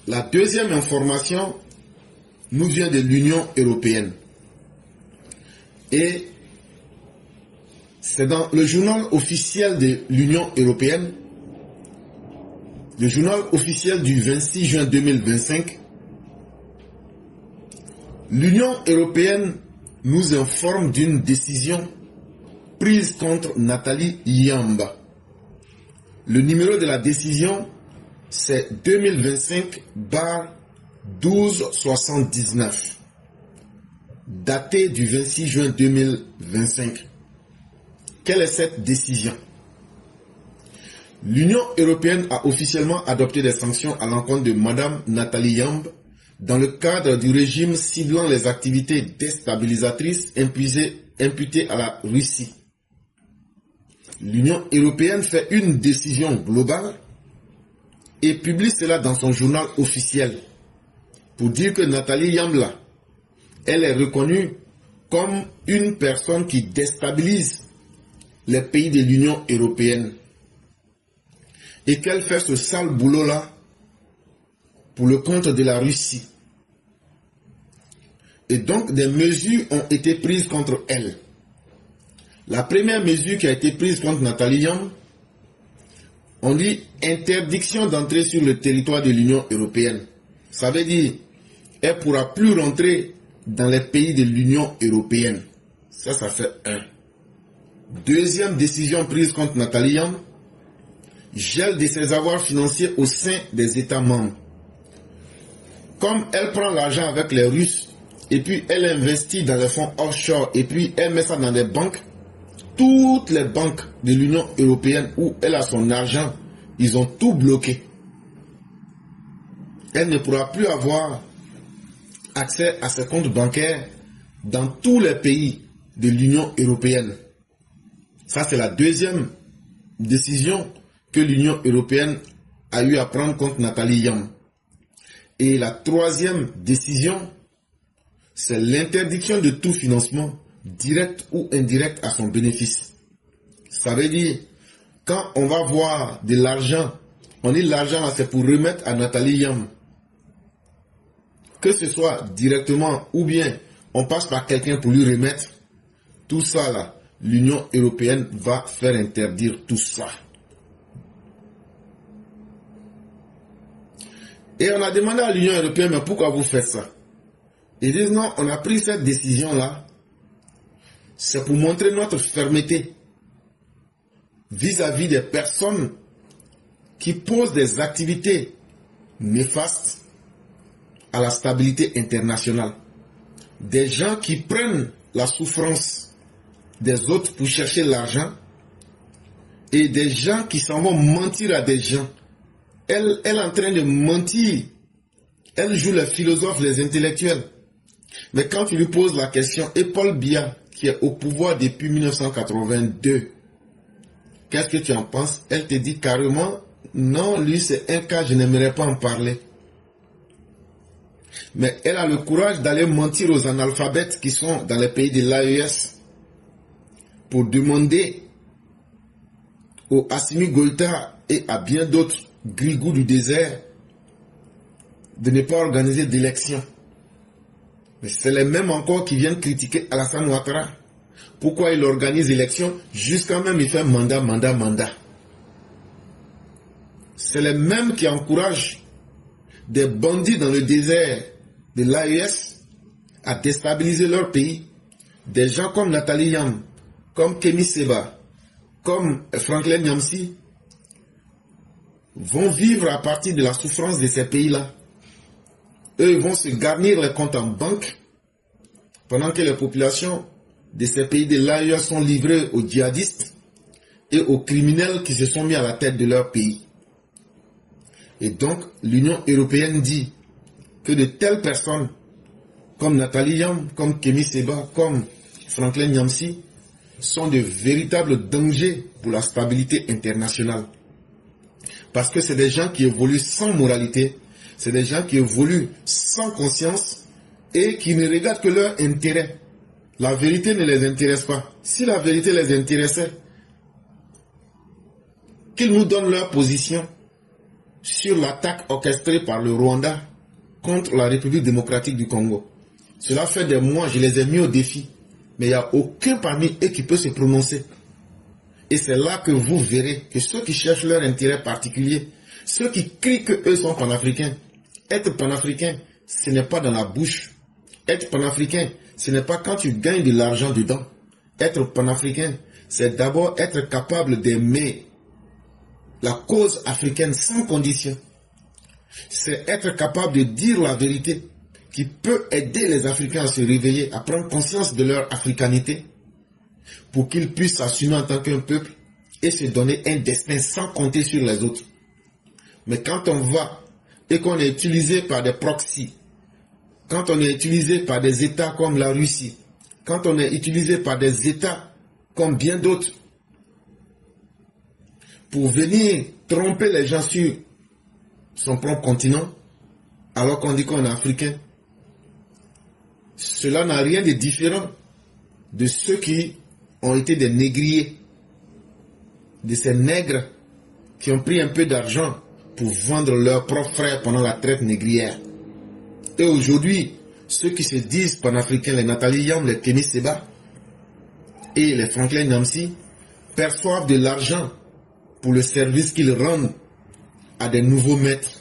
La deuxième information nous vient de l'Union européenne. Et c'est dans le journal officiel de l'Union européenne, le journal officiel du 26 juin 2025, l'Union européenne nous informe d'une décision prise contre Nathalie Yamba. Le numéro de la décision, c'est 2025/1279, daté du 26 juin 2025. Quelle est cette décision? L'Union européenne a officiellement adopté des sanctions à l'encontre de Madame Nathalie Yamba dans le cadre du régime ciblant les activités déstabilisatrices imputées à la Russie. L'Union européenne fait une décision globale et publie cela dans son journal officiel pour dire que Nathalie Yamba, elle est reconnue comme une personne qui déstabilise les pays de l'Union européenne et qu'elle fait ce sale boulot-là pour le compte de la Russie. Et donc des mesures ont été prises contre elle. La première mesure qui a été prise contre Nathalie Yamba, on dit interdiction d'entrer sur le territoire de l'Union européenne. Ça veut dire elle ne pourra plus rentrer dans les pays de l'Union européenne. Ça fait un. Deuxième décision prise contre Nathalie Yamba, gel de ses avoirs financiers au sein des États membres. Comme elle prend l'argent avec les Russes, et puis elle investit dans les fonds offshore, et puis elle met ça dans des banques, toutes les banques de l'Union européenne où elle a son argent, ils ont tout bloqué. Elle ne pourra plus avoir accès à ses comptes bancaires dans tous les pays de l'Union européenne. Ça, c'est la deuxième décision que l'Union européenne a eu à prendre contre Nathalie Yamba. Et la troisième décision, c'est l'interdiction de tout financement, direct ou indirect, à son bénéfice. Ça veut dire, quand on va voir de l'argent, on dit l'argent là c'est pour remettre à Nathalie Yamba. Que ce soit directement ou bien on passe par quelqu'un pour lui remettre, tout ça là, l'Union européenne va faire interdire tout ça. Et on a demandé à l'Union européenne, mais pourquoi vous faites ça? Ils disent non, on a pris cette décision-là, c'est pour montrer notre fermeté vis-à-vis des personnes qui posent des activités néfastes à la stabilité internationale. Des gens qui prennent la souffrance des autres pour chercher l'argent et des gens qui s'en vont mentir à des gens. Elle est en train de mentir. Elle joue les philosophes, les intellectuels. Mais quand tu lui poses la question, et Paul Biya, qui est au pouvoir depuis 1982, qu'est-ce que tu en penses? Elle te dit carrément, non, lui c'est un cas, je n'aimerais pas en parler. Mais elle a le courage d'aller mentir aux analphabètes qui sont dans les pays de l'AES pour demander au Assimi Goïta et à bien d'autres grigous du désert de ne pas organiser d'élections. Mais c'est les mêmes encore qui viennent critiquer Alassane Ouattara. Pourquoi il organise l'élection jusqu'à même il fait mandat. C'est les mêmes qui encouragent des bandits dans le désert de l'AES à déstabiliser leur pays. Des gens comme Nathalie Yamba, comme Kémy Séba, comme Franklin Nyamsi vont vivre à partir de la souffrance de ces pays-là. Eux vont se garnir les comptes en banque pendant que les populations de ces pays de l'AES sont livrées aux djihadistes et aux criminels qui se sont mis à la tête de leur pays. Et donc, l'Union européenne dit que de telles personnes, comme Nathalie Yamba, comme Kémy Séba, comme Franklin Nyamsi, sont de véritables dangers pour la stabilité internationale. Parce que c'est des gens qui évoluent sans moralité, c'est des gens qui évoluent sans conscience et qui ne regardent que leur intérêt. La vérité ne les intéresse pas. Si la vérité les intéressait, qu'ils nous donnent leur position sur l'attaque orchestrée par le Rwanda contre la République démocratique du Congo. Cela fait des mois, je les ai mis au défi, mais il n'y a aucun parmi eux qui peut se prononcer. Et c'est là que vous verrez que ceux qui cherchent leur intérêt particulier, ceux qui crient qu'eux sont panafricains, être panafricain, ce n'est pas dans la bouche. Être panafricain, ce n'est pas quand tu gagnes de l'argent dedans. Être panafricain, c'est d'abord être capable d'aimer la cause africaine sans condition. C'est être capable de dire la vérité qui peut aider les Africains à se réveiller, à prendre conscience de leur africanité pour qu'ils puissent s'assumer en tant qu'un peuple et se donner un destin sans compter sur les autres. Mais quand on va et qu'on est utilisé par des proxys, quand on est utilisé par des États comme la Russie, quand on est utilisé par des États comme bien d'autres, pour venir tromper les gens sur son propre continent, alors qu'on dit qu'on est africain, cela n'a rien de différent de ceux qui ont été des négriers, de ces nègres qui ont pris un peu d'argent pour vendre leurs propres frères pendant la traite négrière. Et aujourd'hui, ceux qui se disent panafricains, les Nathalie Yam, les Kémy Seba et les Franklin Namsi, perçoivent de l'argent pour le service qu'ils rendent à des nouveaux maîtres.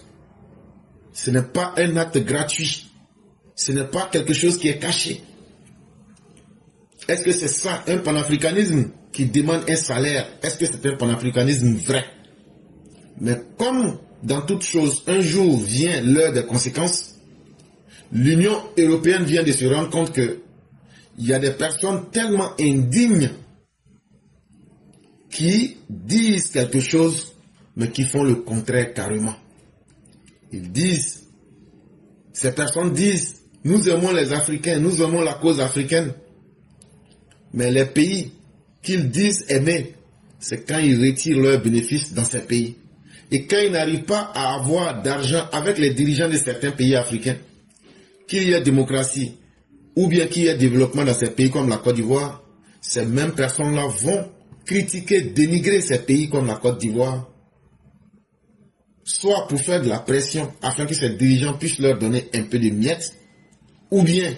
Ce n'est pas un acte gratuit. Ce n'est pas quelque chose qui est caché. Est-ce que c'est ça, un panafricanisme qui demande un salaire? Est-ce que c'est un panafricanisme vrai? Mais comme dans toute chose, un jour vient l'heure des conséquences, l'Union européenne vient de se rendre compte qu'il y a des personnes tellement indignes qui disent quelque chose, mais qui font le contraire carrément. Ils disent, ces personnes disent, nous aimons les Africains, nous aimons la cause africaine. Mais les pays qu'ils disent aimer, c'est quand ils retirent leurs bénéfices dans ces pays. Et quand ils n'arrivent pas à avoir d'argent avec les dirigeants de certains pays africains, qu'il y ait démocratie ou bien qu'il y ait développement dans ces pays comme la Côte d'Ivoire, ces mêmes personnes-là vont critiquer, dénigrer ces pays comme la Côte d'Ivoire, soit pour faire de la pression afin que ces dirigeants puissent leur donner un peu de miettes, ou bien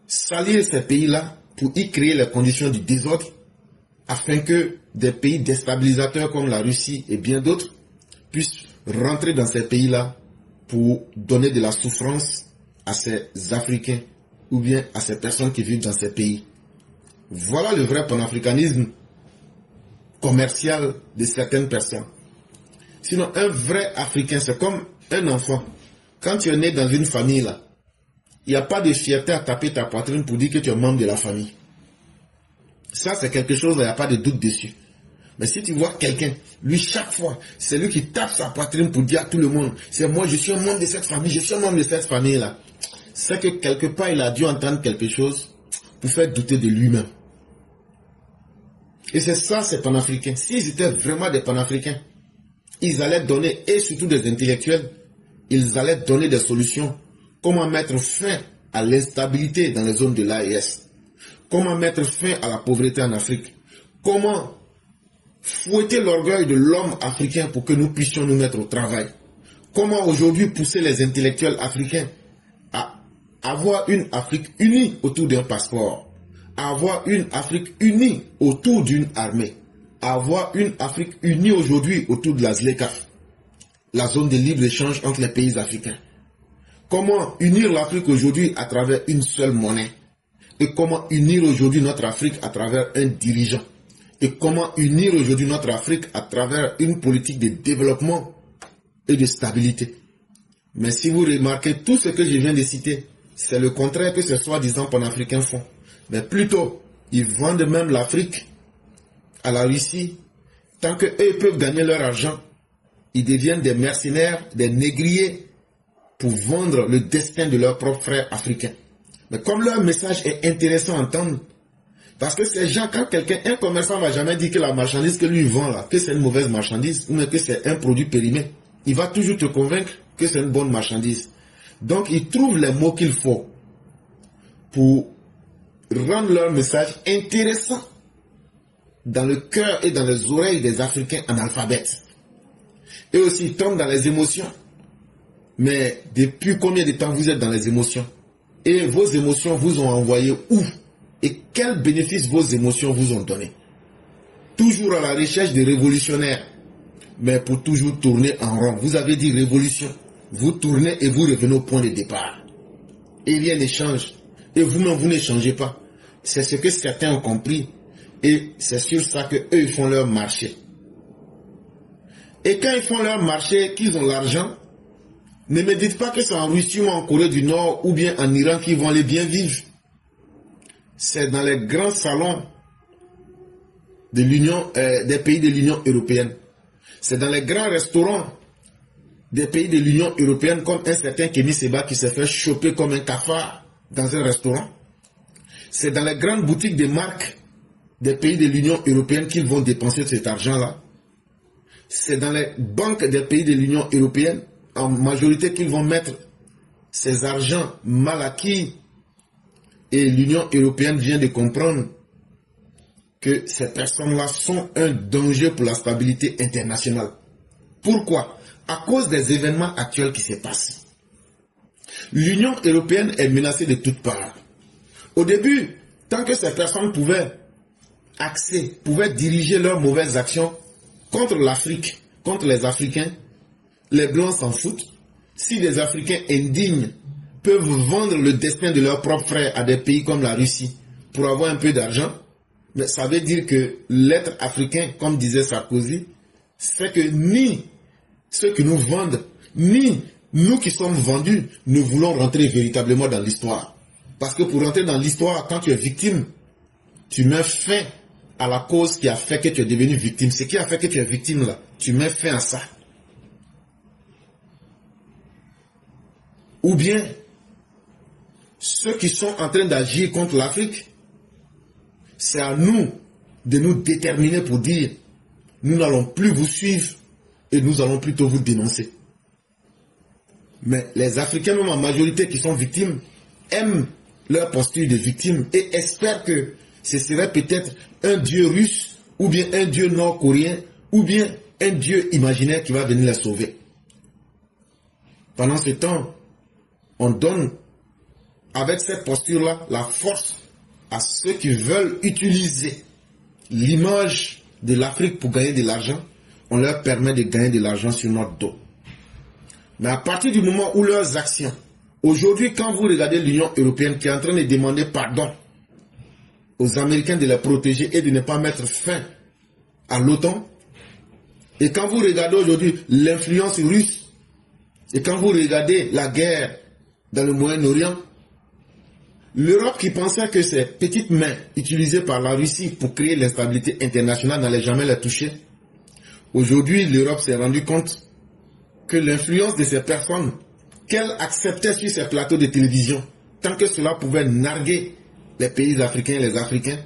salir ces pays-là pour y créer les conditions du désordre afin que des pays déstabilisateurs comme la Russie et bien d'autres puissent rentrer dans ces pays-là pour donner de la souffrance à ces Africains ou bien à ces personnes qui vivent dans ces pays. Voilà le vrai panafricanisme commercial de certaines personnes. Sinon, un vrai Africain, c'est comme un enfant. Quand tu es né dans une famille, là, il n'y a pas de fierté à taper ta poitrine pour dire que tu es membre de la famille. Ça, c'est quelque chose, il n'y a pas de doute dessus. Mais si tu vois quelqu'un, lui, chaque fois, c'est lui qui tape sa poitrine pour dire à tout le monde, c'est moi, je suis un membre de cette famille, je suis un membre de cette famille-là. C'est que quelque part, il a dû entendre quelque chose pour faire douter de lui-même. Et c'est ça, ces panafricains. S'ils étaient vraiment des panafricains, ils allaient donner, et surtout des intellectuels, ils allaient donner des solutions. Comment mettre fin à l'instabilité dans les zones de l'AES? Comment mettre fin à la pauvreté en Afrique? Comment fouetter l'orgueil de l'homme africain pour que nous puissions nous mettre au travail? Comment aujourd'hui pousser les intellectuels africains à avoir une Afrique unie autour d'un passeport, à avoir une Afrique unie autour d'une armée, à avoir une Afrique unie aujourd'hui autour de la ZLECAf, la zone de libre-échange entre les pays africains? Comment unir l'Afrique aujourd'hui à travers une seule monnaie? Et comment unir aujourd'hui notre Afrique à travers un dirigeant? Et comment unir aujourd'hui notre Afrique à travers une politique de développement et de stabilité? Mais si vous remarquez tout ce que je viens de citer, c'est le contraire que ces soi-disant panafricains font. Mais plutôt, ils vendent même l'Afrique à la Russie. Tant qu'eux peuvent gagner leur argent, ils deviennent des mercenaires, des négriers, pour vendre le destin de leurs propres frères africains. Mais comme leur message est intéressant à entendre, parce que ces gens, quand un commerçant ne va jamais dire que la marchandise que lui vend là, que c'est une mauvaise marchandise, ou que c'est un produit périmé, il va toujours te convaincre que c'est une bonne marchandise. Donc ils trouvent les mots qu'il faut pour rendre leur message intéressant dans le cœur et dans les oreilles des Africains analphabètes. Eux aussi, ils tombent dans les émotions. Mais depuis combien de temps vous êtes dans les émotions? Et vos émotions vous ont envoyé où? Et quels bénéfices vos émotions vous ont donné? Toujours à la recherche des révolutionnaires, mais pour toujours tourner en rond. Vous avez dit révolution. Vous tournez et vous revenez au point de départ. Et rien ne change. Et vous-même, vous ne changez pas. C'est ce que certains ont compris. Et c'est sur ça qu'eux, ils font leur marché. Et quand ils font leur marché, qu'ils ont l'argent, ne me dites pas que c'est en Russie ou en Corée du Nord ou bien en Iran qu'ils vont aller bien vivre. C'est dans les grands salons de l'Union, des pays de l'Union européenne. C'est dans les grands restaurants des pays de l'Union européenne, comme un certain Kémy Séba qui s'est fait choper comme un cafard dans un restaurant. C'est dans les grandes boutiques de marques des pays de l'Union européenne qu'ils vont dépenser cet argent-là. C'est dans les banques des pays de l'Union européenne, en majorité, qu'ils vont mettre ces argents mal acquis. Et l'Union européenne vient de comprendre que ces personnes-là sont un danger pour la stabilité internationale. Pourquoi? À cause des événements actuels qui se passent. L'Union européenne est menacée de toutes parts. Au début, tant que ces personnes pouvaient diriger leurs mauvaises actions contre l'Afrique, contre les Africains, les Blancs s'en foutent. Si des Africains indignes peuvent vendre le destin de leurs propres frères à des pays comme la Russie pour avoir un peu d'argent, mais ça veut dire que l'être africain, comme disait Sarkozy, c'est que ni ceux qui nous vendent, ni nous qui sommes vendus, ne voulons rentrer véritablement dans l'histoire. Parce que pour rentrer dans l'histoire, quand tu es victime, tu mets fin à la cause qui a fait que tu es devenu victime. Ce qui a fait que tu es victime là, tu mets fin à ça. Ou bien, ceux qui sont en train d'agir contre l'Afrique, c'est à nous de nous déterminer pour dire, nous n'allons plus vous suivre et nous allons plutôt vous dénoncer. Mais les Africains, même en majorité qui sont victimes, aiment leur posture de victime et espèrent que ce serait peut-être un dieu russe ou bien un dieu nord-coréen ou bien un dieu imaginaire qui va venir les sauver. Pendant ce temps, on donne avec cette posture-là la force à ceux qui veulent utiliser l'image de l'Afrique pour gagner de l'argent. On leur permet de gagner de l'argent sur notre dos. Mais à partir du moment où leurs actions, aujourd'hui quand vous regardez l'Union européenne qui est en train de demander pardon aux Américains de les protéger et de ne pas mettre fin à l'OTAN, et quand vous regardez aujourd'hui l'influence russe, et quand vous regardez la guerre dans le Moyen-Orient, l'Europe qui pensait que ces petites mains utilisées par la Russie pour créer l'instabilité internationale n'allait jamais les toucher. Aujourd'hui, l'Europe s'est rendue compte que l'influence de ces personnes qu'elle acceptait sur ces plateaux de télévision, tant que cela pouvait narguer les pays africains et les Africains,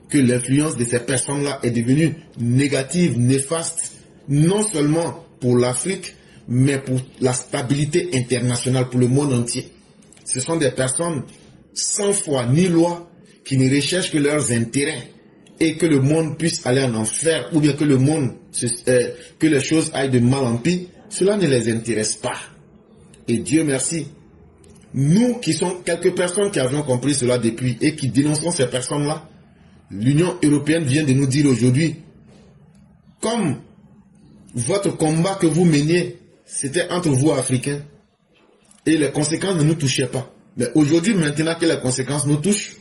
que l'influence de ces personnes-là est devenue négative, néfaste, non seulement pour l'Afrique, mais pour la stabilité internationale, pour le monde entier. Ce sont des personnes sans foi ni loi qui ne recherchent que leurs intérêts et que le monde puisse aller en enfer ou bien que le monde, que les choses aillent de mal en pis. Cela ne les intéresse pas. Et Dieu merci, nous qui sommes quelques personnes qui avions compris cela depuis et qui dénonçons ces personnes-là, l'Union européenne vient de nous dire aujourd'hui, comme votre combat que vous meniez, c'était entre vous Africains, et les conséquences ne nous touchaient pas. Mais aujourd'hui, maintenant que les conséquences nous touchent,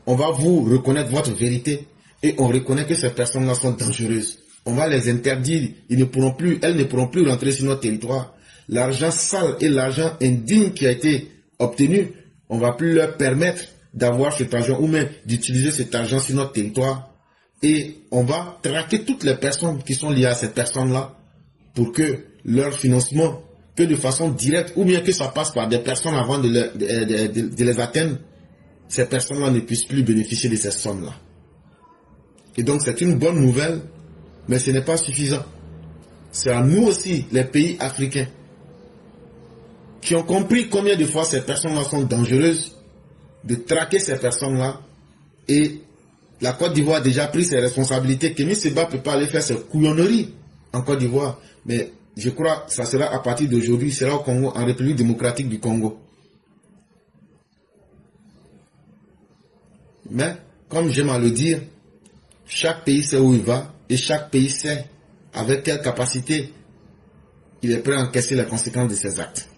on va vous reconnaître votre vérité et on reconnaît que ces personnes-là sont dangereuses. On va les interdire, elles ne pourront plus rentrer sur notre territoire. L'argent sale et l'argent indigne qui a été obtenu, on ne va plus leur permettre d'avoir cet argent ou même d'utiliser cet argent sur notre territoire. Et on va traquer toutes les personnes qui sont liées à ces personnes-là pour que leur financement, que de façon directe ou bien que ça passe par des personnes avant de les atteindre, ces personnes-là ne puissent plus bénéficier de ces sommes-là. Et donc c'est une bonne nouvelle, mais ce n'est pas suffisant. C'est à nous aussi, les pays africains, qui ont compris combien de fois ces personnes-là sont dangereuses, de traquer ces personnes-là. Et la Côte d'Ivoire a déjà pris ses responsabilités. Kémy Séba ne peut pas aller faire ses couillonneries en Côte d'Ivoire. Mais je crois que ça sera à partir d'aujourd'hui, sera au Congo, en République démocratique du Congo. Mais, comme j'aime à le dire, chaque pays sait où il va et chaque pays sait avec quelle capacité il est prêt à encaisser les conséquences de ses actes.